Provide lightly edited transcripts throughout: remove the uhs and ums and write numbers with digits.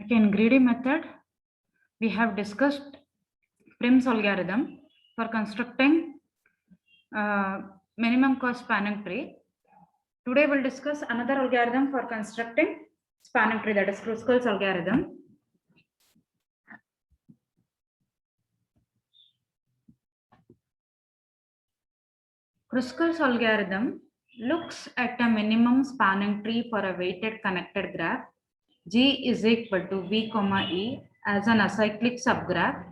Okay, in greedy method, we have discussed Prim's algorithm for constructing minimum cost spanning tree. Today we'll discuss another algorithm for constructing spanning tree, that is Kruskal's algorithm. Kruskal's algorithm looks at a minimum spanning tree for a weighted connected graph. G is equal to V comma E as an acyclic subgraph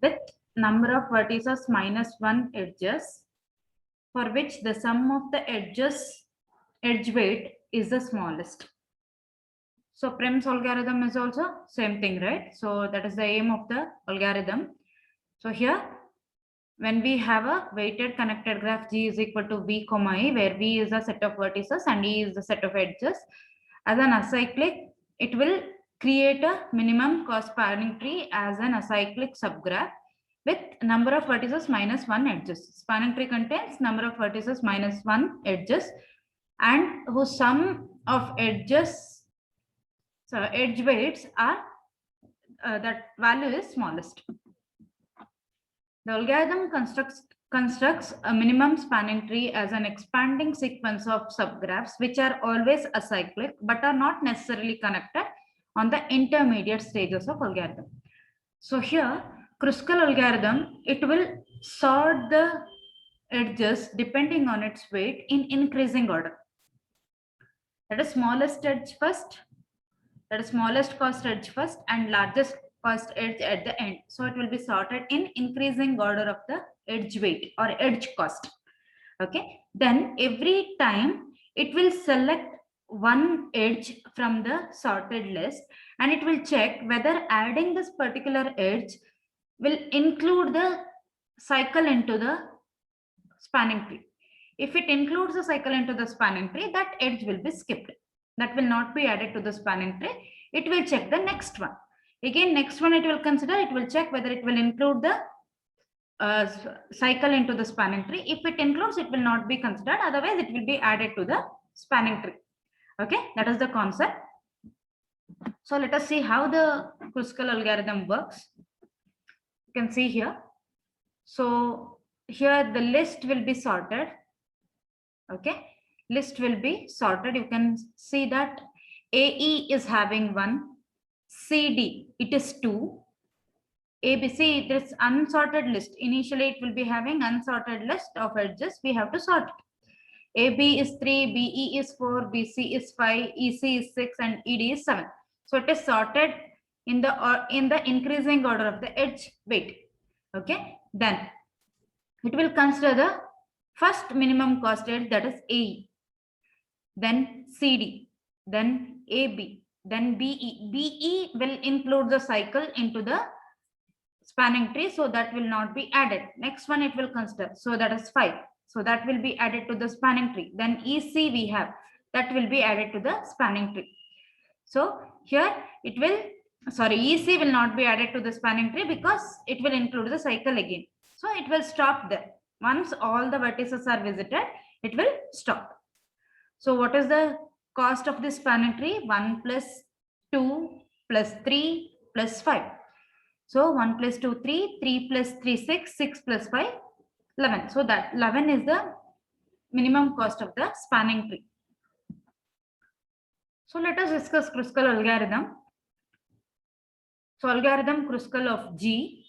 with number of vertices minus 1 edges, for which the sum of the edge weight is the smallest. So Prim's algorithm is also same thing, right? So that is the aim of the algorithm. So here, when we have a weighted connected graph, G is equal to V comma E, where V is a set of vertices and E is the set of edges, as an acyclic, it will create a minimum cost spanning tree as an acyclic subgraph with number of vertices minus 1 edges. Spanning tree contains number of vertices minus 1 edges and whose sum of edges, so edge weights are that value is smallest. The algorithm constructs a minimum spanning tree as an expanding sequence of subgraphs which are always acyclic but are not necessarily connected on the intermediate stages of algorithm. So here, Kruskal algorithm, it will sort the edges depending on its weight in increasing order. That is smallest edge first, that is smallest cost edge first, and largest cost edge at the end. So it will be sorted in increasing order of the edge weight or edge cost. Okay. Then every time it will select one edge from the sorted list and it will check whether adding this particular edge will include the cycle into the spanning tree. If it includes the cycle into the spanning tree, that edge will be skipped. That will not be added to the spanning tree. It will check the next one. Again, next one it will consider, it will check whether it will include the cycle into the spanning tree. If it includes, it will not be considered. Otherwise, it will be added to the spanning tree. Okay, that is the concept. So let us see how the Kruskal algorithm works. You can see here. So here the list will be sorted. Okay, list will be sorted. You can see that AE is having 1, CD it is 2, ABC this unsorted list. Initially it will be having unsorted list of edges. We have to sort it. AB is 3, BE is 4, BC is 5, EC is 6, and ED is 7. So it is sorted in the increasing order of the edge weight. Okay, then it will consider the first minimum cost edge, that is AE, then CD, then AB, then BE. BE will include the cycle into the spanning tree, so that will not be added. Next one it will consider, so that is 5. So that will be added to the spanning tree. Then EC we have, that will be added to the spanning tree. So here it will, EC will not be added to the spanning tree because it will include the cycle again. So it will stop there. Once all the vertices are visited, it will stop. So what is the cost of this spanning tree? 1 plus 2 plus 3 plus 5. So 1 plus 2, 3, 3 plus 3, 6, 6 plus 5, 11. So that 11 is the minimum cost of the spanning tree. So let us discuss Kruskal algorithm. So algorithm Kruskal of G.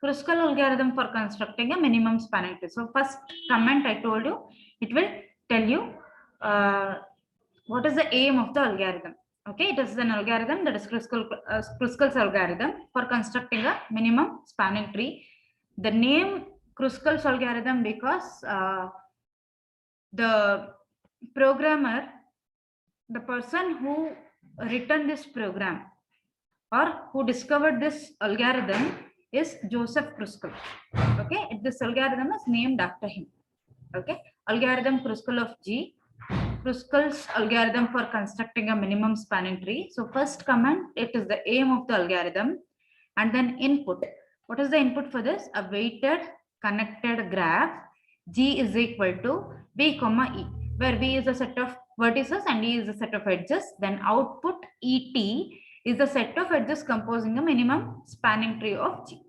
Kruskal algorithm for constructing a minimum spanning tree. So first comment I told you, it will tell you what is the aim of the algorithm. Okay, it is an algorithm, that is Kruskal's algorithm for constructing a minimum spanning tree. The name Kruskal's algorithm because the programmer, the person who written this program or who discovered this algorithm is Joseph Kruskal. Okay, this algorithm is named after him. Okay, algorithm Kruskal of G. Kruskal's algorithm for constructing a minimum spanning tree. So first comment, it is the aim of the algorithm, and then input. What is the input for this? A weighted connected graph. G is equal to V comma E, where V is a set of vertices and E is a set of edges. Then output ET is the set of edges composing a minimum spanning tree of G.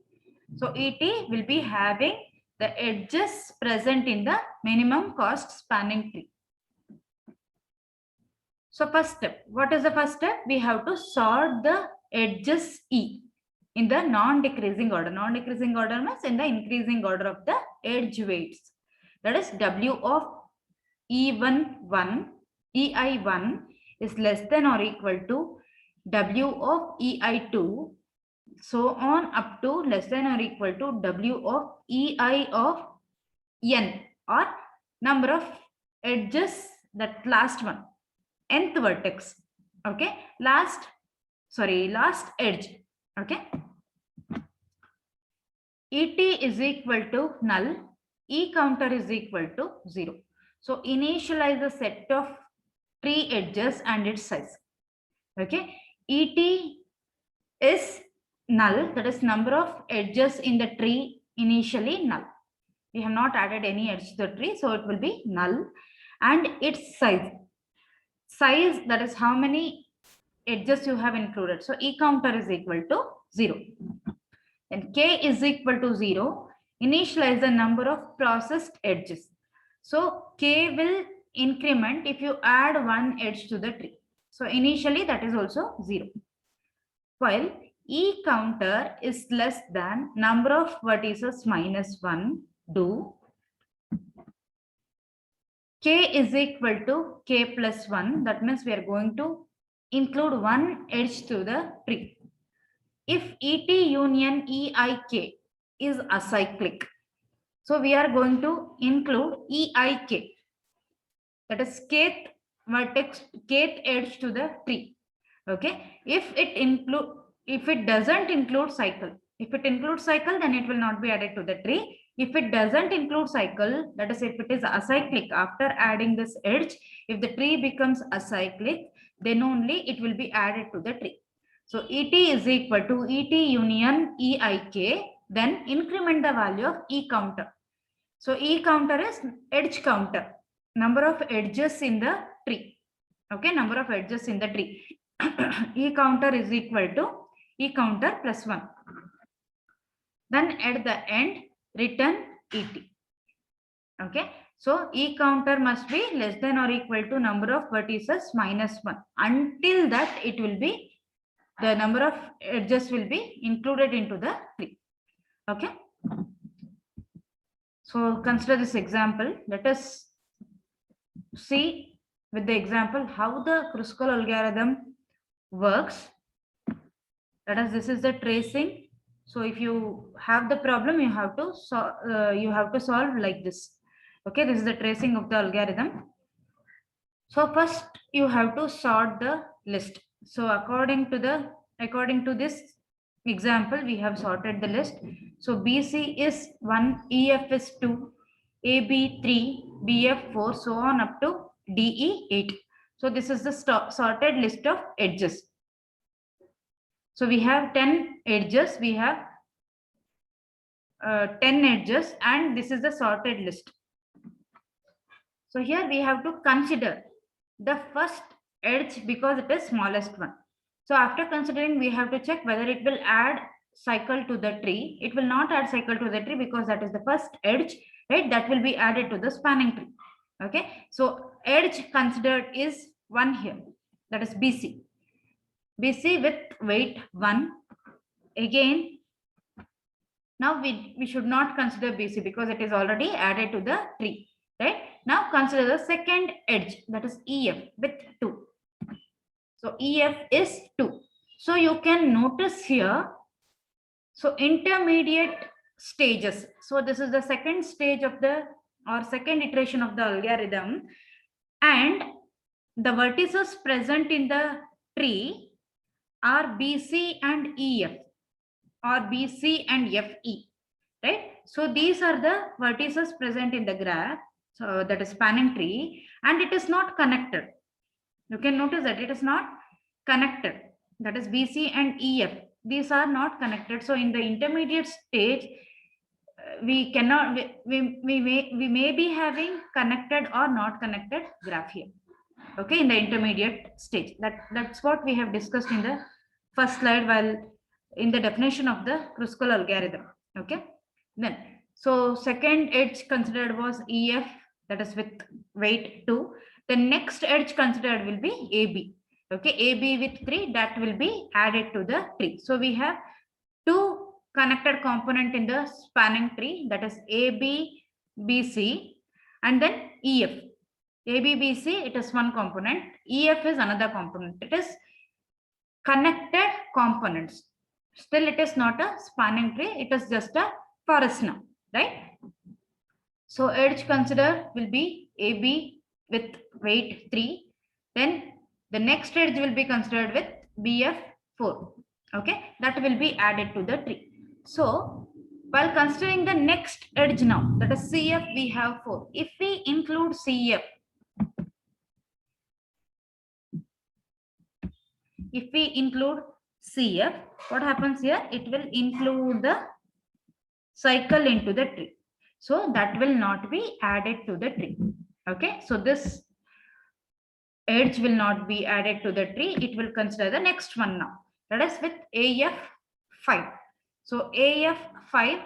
So ET will be having the edges present in the minimum cost spanning tree. So first step, what is the first step? We have to sort the edges E in the non-decreasing order. Non-decreasing order means in the increasing order of the edge weights. That is W of EI1 is less than or equal to W of EI2, so on up to less than or equal to W of EI of N, or number of edges, that last one, nth vertex. Okay, last edge. Okay, ET is equal to null, E counter is equal to 0. So initialize the set of tree edges and its size. Okay, ET is null, that is number of edges in the tree initially null. We have not added any edge to the tree, so it will be null. And its size, that is how many edges you have included. So E counter is equal to 0. Then K is equal to 0. Initialize the number of processed edges. So K will increment if you add one edge to the tree. So initially that is also 0. While E counter is less than number of vertices minus 1, do K is equal to K plus 1. That means we are going to include one edge to the tree. If ET union EIK is acyclic, so we are going to include EIK, that is kth vertex, kth edge to the tree. Okay, if it doesn't include cycle, if it includes cycle, then it will not be added to the tree. If it doesn't include cycle, that is if it is acyclic, after adding this edge, if the tree becomes acyclic, then only it will be added to the tree. So ET is equal to ET union EIK, then increment the value of E counter. So E counter is edge counter, number of edges in the tree. Okay, number of edges in the tree. E counter is equal to E counter plus 1. Then at the end, return ET. Okay, so E counter must be less than or equal to number of vertices minus 1. Until that, it will be, the number of edges will be included into the tree. Okay, so consider this example. Let us see with the example how the Kruskal algorithm works. That is, this is the tracing. So if you have the problem, you have to solve like this. Okay, this is the tracing of the algorithm. So first you have to sort the list. So according to this example, we have sorted the list. So BC is 1, EF is 2, AB 3, BF 4, so on up to DE 8. So this is the sorted list of edges. So we have 10 edges, we have 10 edges, and this is the sorted list. So here we have to consider the first edge because it is smallest one. So after considering, we have to check whether it will add cycle to the tree. It will not add cycle to the tree because that is the first edge, right? That will be added to the spanning tree. Okay, so edge considered is 1 here, that is BC. BC with weight 1. Again, now we should not consider BC because it is already added to the tree, right? Now consider the second edge, that is EF with 2. So EF is 2. So you can notice here, so intermediate stages. So this is the second stage of the, or second iteration of the algorithm, and the vertices present in the tree are BC and EF, or BC and FE, right? So these are the vertices present in the graph, so that is spanning tree, and it is not connected. You can notice that it is not connected, that is BC and EF. These are not connected. So in the intermediate stage, we cannot, we may be having connected or not connected graph here. Okay, in the intermediate stage, that's what we have discussed in the first slide while in the definition of the Kruskal algorithm. Okay. Then, so second edge considered was EF, that is with weight 2. The next edge considered will be AB. Okay, AB with 3, that will be added to the tree. So we have two connected component in the spanning tree, that is AB, BC, and then EF. AB, BC, it is one component. EF is another component. It is connected components. Still, it is not a spanning tree. It is just a forest now, right? So edge considered will be AB with weight 3. Then the next edge will be considered with BF 4. Okay, that will be added to the tree. So while considering the next edge now, that is CF, we have 4. If we include CF, what happens here? It will include the cycle into the tree. So that will not be added to the tree. Okay, so this edge will not be added to the tree. It will consider the next one now. That is with AF5. So AF5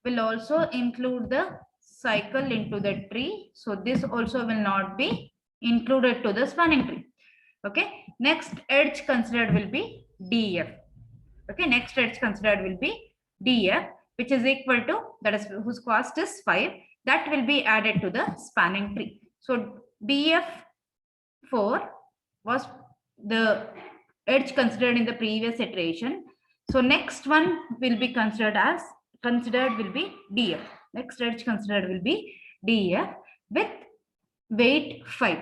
will also include the cycle into the tree. So this also will not be included to the spanning tree. Okay, next edge considered will be DF. Okay, next edge considered will be DF, which is equal to, that is whose cost is 5. That will be added to the spanning tree. So DF4 was the edge considered in the previous iteration. So next one will be considered will be DF. Next edge considered will be DF with weight 5.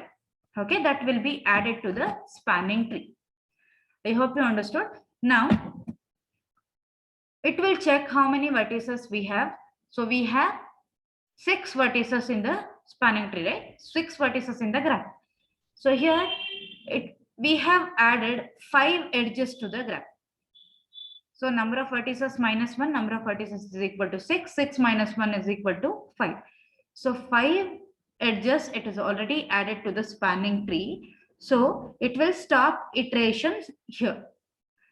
Okay, that will be added to the spanning tree. I hope you understood. Now it will check how many vertices we have. So we have 6 vertices in the spanning tree, right? 6 vertices in the graph. So here we have added 5 edges to the graph. So number of vertices minus 1, number of vertices is equal to 6. 6 minus 1 is equal to 5. So 5 edges, it is already added to the spanning tree. So it will stop iterations here.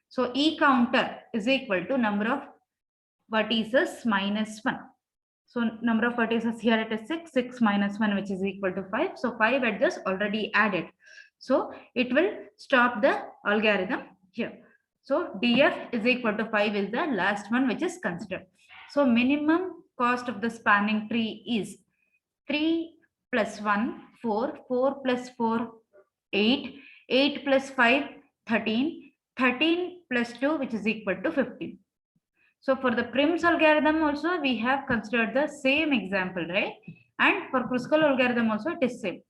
So E counter is equal to number of vertices minus 1. So number of vertices here it is 6. 6 minus 1, which is equal to 5. So 5 edges already added. So it will stop the algorithm here. So DF is equal to 5 is the last one which is considered. So minimum cost of the spanning tree is 3 plus 1, 4, 4 plus 4, 8, 8 plus 5, 13, 13 plus 2, which is equal to 15. So for the Prim's algorithm also, we have considered the same example, right? And for Kruskal algorithm also, it is same.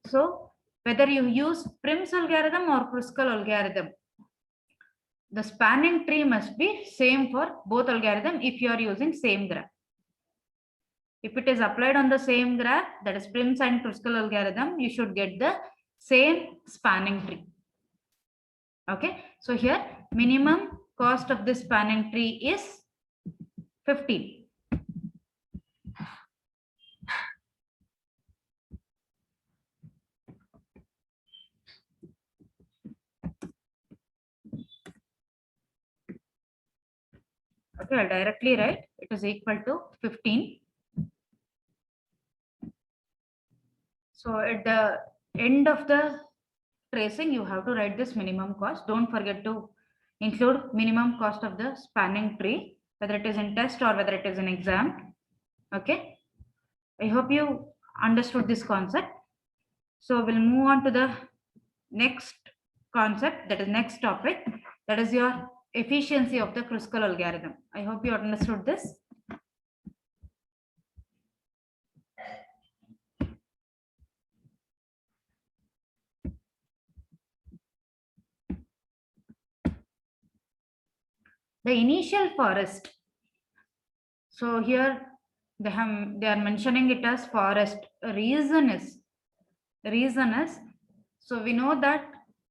So whether you use Prim's algorithm or Kruskal algorithm, the spanning tree must be same for both algorithm if you are using same graph. If it is applied on the same graph, that is Prim's and Kruskal algorithm, you should get the same spanning tree. Okay, so here minimum cost of this spanning tree is 15. Okay, I'll directly write it is equal to 15. So at the end of the tracing, you have to write this minimum cost. Don't forget to include minimum cost of the spanning tree, whether it is in test or whether it is in exam. Okay, I hope you understood this concept. So we'll move on to the next concept, that is next topic, that is your efficiency of the Kruskal algorithm. I hope you understood this. The initial forest. So here they are mentioning it as forest. Reason is so we know that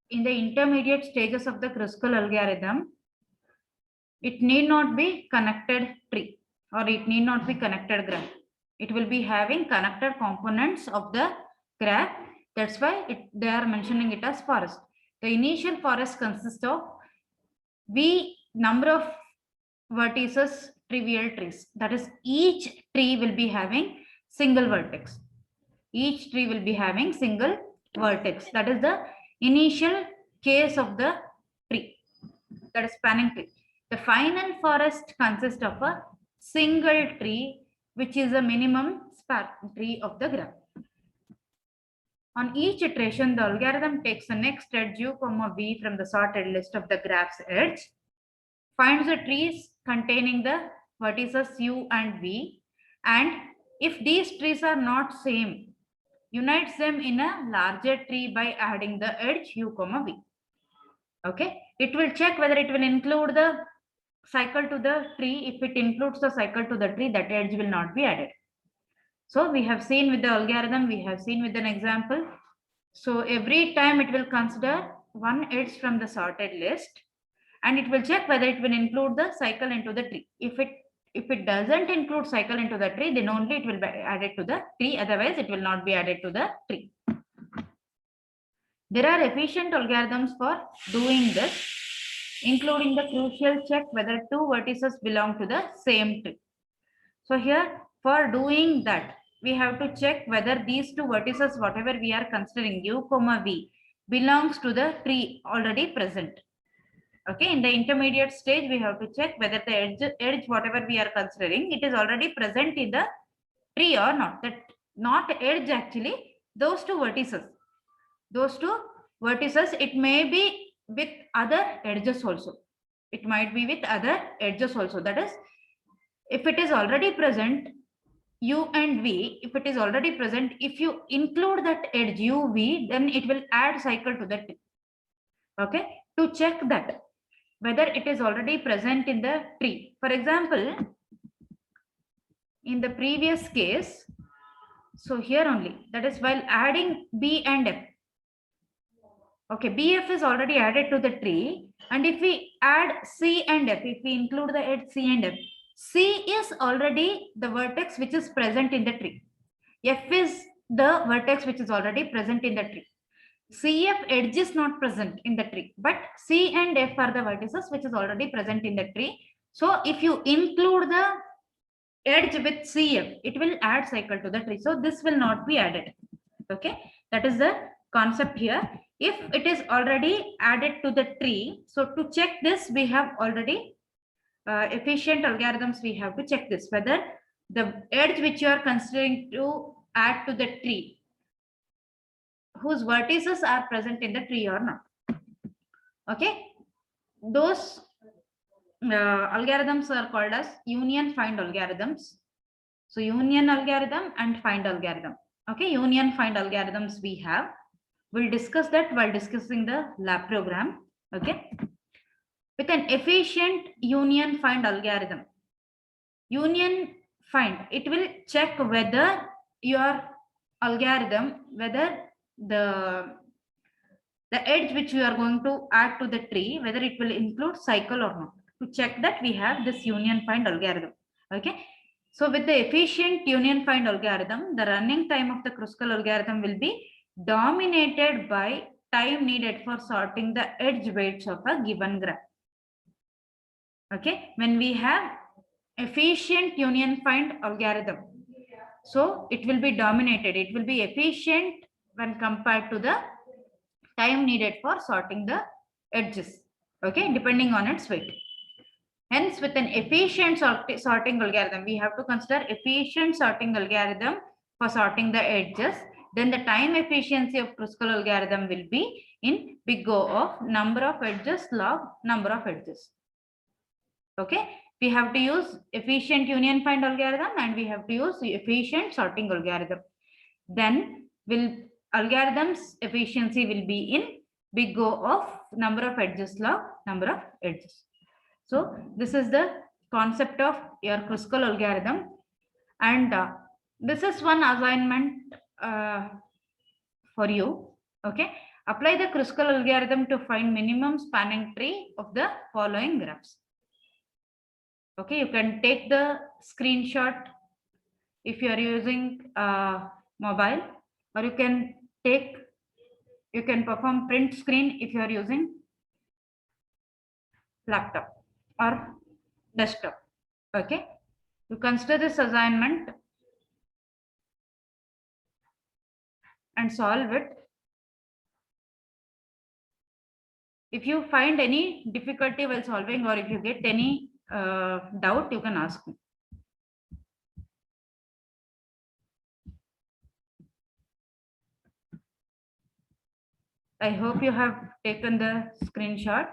in the intermediate stages of the Kruskal algorithm, it need not be connected tree or it need not be connected graph. It will be having connected components of the graph. That's why they are mentioning it as forest. The initial forest consists of number of vertices trivial trees. That is, each tree will be having single vertex. Each tree will be having single vertex. That is the initial case of the tree. That is spanning tree. The final forest consists of a single tree, which is a minimum span tree of the graph. On each iteration, the algorithm takes the next edge u, v from the sorted list of the graph's edge, finds the trees containing the vertices u and v, and if these trees are not same, unites them in a larger tree by adding the edge u, v. Okay, it will check whether it will include the cycle to the tree. If it includes the cycle to the tree, that edge will not be added. So we have seen with the algorithm, we have seen with an example. So every time it will consider one edge from the sorted list, and it will check whether it will include the cycle into the tree. If it doesn't include cycle into the tree, then only it will be added to the tree. Otherwise, it will not be added to the tree. There are efficient algorithms for doing this, including the crucial check whether two vertices belong to the same tree. So here, for doing that, we have to check whether these two vertices, whatever we are considering u, v, belongs to the tree already present. Okay, in the intermediate stage, we have to check whether the edge whatever we are considering, it is already present in the tree or not. That not edge actually, those two vertices. Those two vertices, it may be with other edges also. It might be with other edges also. That is, if it is already present, u and v, if it is already present, if you include that edge u, v, then it will add cycle to the tree. Okay, to check that whether it is already present in the tree. For example, in the previous case, so here only, that is while adding b and f. Okay, bf is already added to the tree, and if we add c and f, if we include the edge c and f, c is already the vertex which is present in the tree. F is the vertex which is already present in the tree. CF edge is not present in the tree, but C and F are the vertices which is already present in the tree. So if you include the edge with CF, it will add cycle to the tree. So this will not be added. Okay, that is the concept here. If it is already added to the tree, so to check this, we have already efficient algorithms. We have to check this whether the edge which you are considering to add to the tree, whose vertices are present in the tree or not. Okay, those algorithms are called as union find algorithms. So union algorithm and find algorithm. Okay, union find algorithms we have. We'll discuss that while discussing the lab program. Okay, with an efficient union find algorithm, union find, it will check whether your algorithm, whether the edge which we are going to add to the tree, whether it will include cycle or not. To check that, we have this union find algorithm. Okay, so with the efficient union find algorithm, the running time of the Kruskal algorithm will be dominated by time needed for sorting the edge weights of a given graph. Okay, when we have efficient union find algorithm, so it will be dominated, it will be efficient when compared to the time needed for sorting the edges, okay, depending on its weight. Hence, with an efficient sorting algorithm, we have to consider efficient sorting algorithm for sorting the edges. Then the time efficiency of Kruskal algorithm will be in big O of number of edges log number of edges. Okay, we have to use efficient union find algorithm and we have to use efficient sorting algorithm. Then algorithm's efficiency will be in big O of number of edges log number of edges. So this is the concept of your Kruskal algorithm, and this is one assignment for you. Okay, apply the Kruskal algorithm to find minimum spanning tree of the following graphs. Okay, you can take the screenshot if you are using mobile, or you can perform print screen if you are using laptop or desktop. Okay, you consider this assignment and solve it. If you find any difficulty while solving, or if you get any doubt, you can ask me. I hope you have taken the screenshot.